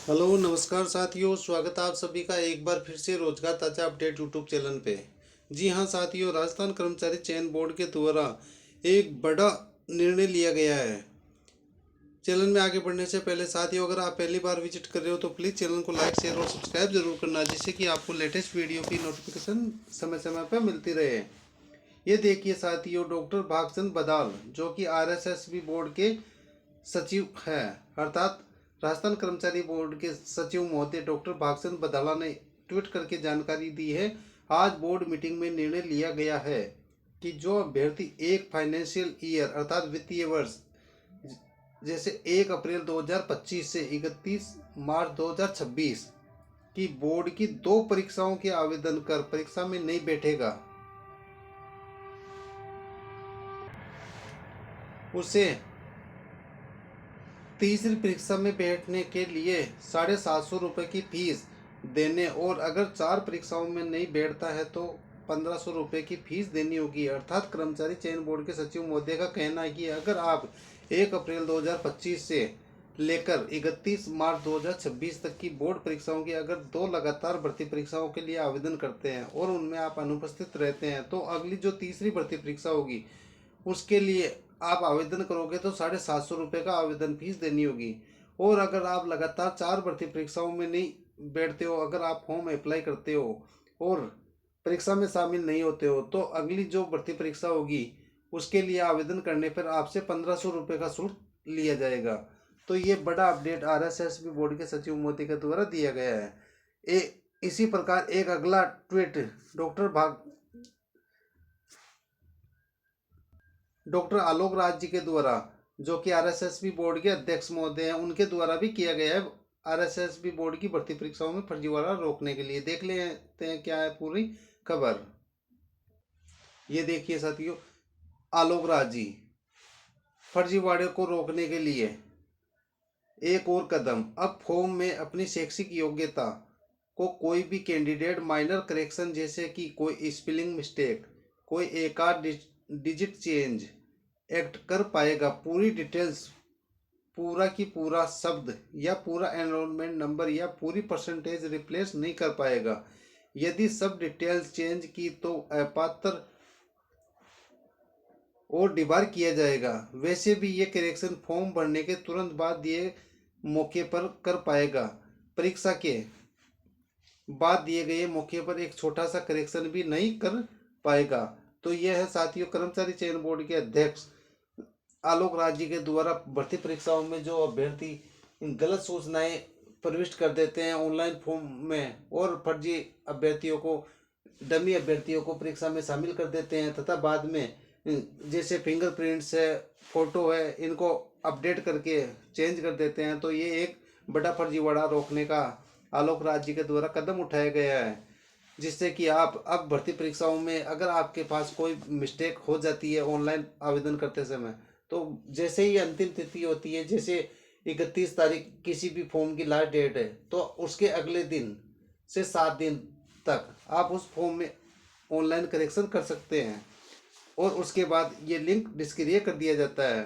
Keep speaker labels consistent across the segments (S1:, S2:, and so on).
S1: Hello नमस्कार साथियों, स्वागत है आप सभी का एक बार फिर से रोजगार ताज़ा अपडेट यूट्यूब चैनल पे। जी हाँ साथियों, राजस्थान कर्मचारी चयन बोर्ड के द्वारा एक बड़ा निर्णय लिया गया है। चैनल में आगे बढ़ने से पहले साथियों, अगर आप पहली बार विजिट कर रहे हो तो प्लीज़ चैनल को लाइक शेयर और सब्सक्राइब जरूर करना, जिससे कि आपको लेटेस्ट वीडियो की नोटिफिकेशन समय समय पर मिलती रहे। ये देखिए साथियों, डॉक्टर भागचंद बदाल जो कि आरएसएसबी बोर्ड के सचिव है, अर्थात राजस्थान कर्मचारी बोर्ड के सचिव महोदय डॉक्टर भागचंद बदाला ने ट्वीट करके जानकारी दी है। आज बोर्ड मीटिंग में निर्णय लिया गया है कि जो अभ्यर्थी एक फाइनेंशियल ईयर अर्थात वित्तीय वर्ष जैसे 1 अप्रैल 2025 से 31 मार्च 2026 की बोर्ड की 2 परीक्षाओं के आवेदन कर परीक्षा में नहीं बैठेगा, उसे तीसरी परीक्षा में बैठने के लिए 750 रुपये की फीस देने और अगर 4 परीक्षाओं में नहीं बैठता है तो 1500 रुपये की फीस देनी होगी। अर्थात कर्मचारी चयन बोर्ड के सचिव महोदय का कहना है कि अगर आप 1 अप्रैल 2025 से लेकर 31 मार्च 2026 तक की बोर्ड परीक्षाओं की अगर 2 लगातार भर्ती परीक्षाओं के लिए आवेदन करते हैं और उनमें आप अनुपस्थित रहते हैं तो अगली जो तीसरी भर्ती परीक्षा होगी उसके लिए आप आवेदन करोगे तो 750 रुपये का आवेदन फीस देनी होगी। और अगर आप लगातार 4 भर्ती परीक्षाओं में नहीं बैठते हो, अगर आप फॉर्म अप्लाई करते हो और परीक्षा में शामिल नहीं होते हो तो अगली जो भर्ती परीक्षा होगी उसके लिए आवेदन करने पर आपसे 1500 रुपये का शुल्क लिया जाएगा। तो ये बड़ा अपडेट आरएसएसबी बोर्ड के सचिव मोदी के द्वारा दिया गया है। इसी प्रकार एक अगला ट्वीट डॉक्टर आलोक राज जी के द्वारा, जो कि आरएसएसबी बोर्ड के अध्यक्ष महोदय हैं, उनके द्वारा भी किया गया है आरएसएसबी बोर्ड की भर्ती परीक्षाओं में फर्जीवाड़ा रोकने के लिए। देख लेते हैं क्या है पूरी खबर। ये देखिए साथियों, आलोक राज जी, फर्जीवाड़े को रोकने के लिए एक और कदम, अब फॉर्म में अपनी शैक्षिक योग्यता को कोई भी कैंडिडेट माइनर करेक्शन जैसे कि कोई स्पेलिंग मिस्टेक, कोई एक आध डिजिट चेंज एक्ट कर पाएगा। पूरी डिटेल्स, पूरा की पूरा शब्द या पूरा एनरोलमेंट नंबर या पूरी परसेंटेज रिप्लेस नहीं कर पाएगा। यदि सब डिटेल्स चेंज की तो अपात्र और डिबार किया जाएगा। वैसे भी ये करेक्शन फॉर्म भरने के तुरंत बाद दिए मौके पर कर पाएगा। परीक्षा के बाद दिए गए मौके पर एक छोटा सा करेक्शन भी नहीं कर पाएगा। तो यह है साथियों कर्मचारी चयन बोर्ड के अध्यक्ष आलोक राज जी के द्वारा भर्ती परीक्षाओं में जो अभ्यर्थी गलत सूचनाएं प्रविष्ट कर देते हैं ऑनलाइन फॉर्म में और फर्जी अभ्यर्थियों को, डमी अभ्यर्थियों को परीक्षा में शामिल कर देते हैं तथा बाद में जैसे फिंगरप्रिंट्स है, फोटो है, इनको अपडेट करके चेंज कर देते हैं। तो ये एक बड़ा फर्जीवाड़ा रोकने का आलोक राज जी के द्वारा कदम उठाया गया है, जिससे कि आप अब भर्ती परीक्षाओं में अगर आपके पास कोई मिस्टेक हो जाती है ऑनलाइन आवेदन करते समय, तो जैसे ही अंतिम तिथि होती है, जैसे 31 तारीख किसी भी फॉर्म की लास्ट डेट है, तो उसके अगले दिन से 7 दिन तक आप उस फॉर्म में ऑनलाइन करेक्शन कर सकते हैं और उसके बाद ये लिंक निष्क्रिय कर दिया जाता है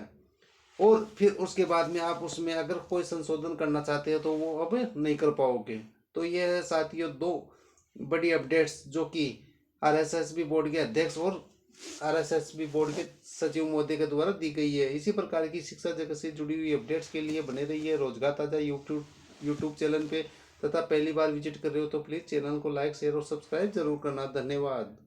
S1: और फिर उसके बाद में आप उसमें अगर कोई संशोधन करना चाहते हो तो वो अब नहीं कर पाओगे। तो ये है साथियों 2 बड़ी अपडेट्स जो कि आरएसएसबी बोर्ड के अध्यक्ष और आरएसएसबी बोर्ड के सचिव महोदय के द्वारा दी गई है। इसी प्रकार की शिक्षा जगत से जुड़ी हुई अपडेट्स के लिए बने रहिए रोजगार ताज़ा यूट्यूब चैनल पे, तथा पहली बार विजिट कर रहे हो तो प्लीज़ चैनल को लाइक शेयर और सब्सक्राइब जरूर करना। धन्यवाद।